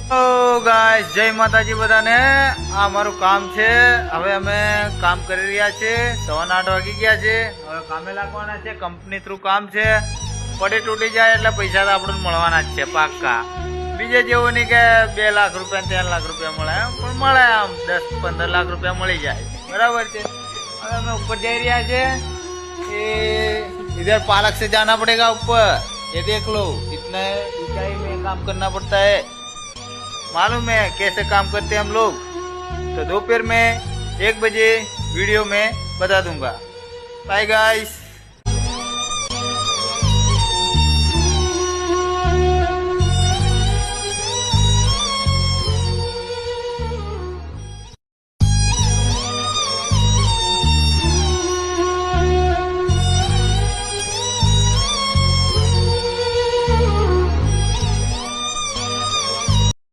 ઓ guys, જય માતાજી બધાને। આ મારું કામ છે। હવે અમે કામ કરી રહ્યા છે। 8:15 વાગી ગયા છે। હવે કામે લાગવાના છે। કંપની થ્રુ કામ છે। પડી તૂટી જાય એટલે પૈસા તો આપણને મળવાના જ છે પાક્કા। બીજે જેવું નહીં કે 2 લાખ રૂપિયા 3 લાખ રૂપિયા મળે, પણ મળે આમ 10-15 લાખ રૂપિયા મળી જાય, બરાબર છે। હવે અમે ऊपर જઈ રહ્યા છે। इधर पालक से जाना पड़ेगा ऊपर, ये देख लो। इतने ऊंचाई में काम करना पड़ता है, मालूम है कैसे काम करते हैं हम लोग। तो दोपहर में 1 बजे वीडियो में बता दूंगा। Bye guys.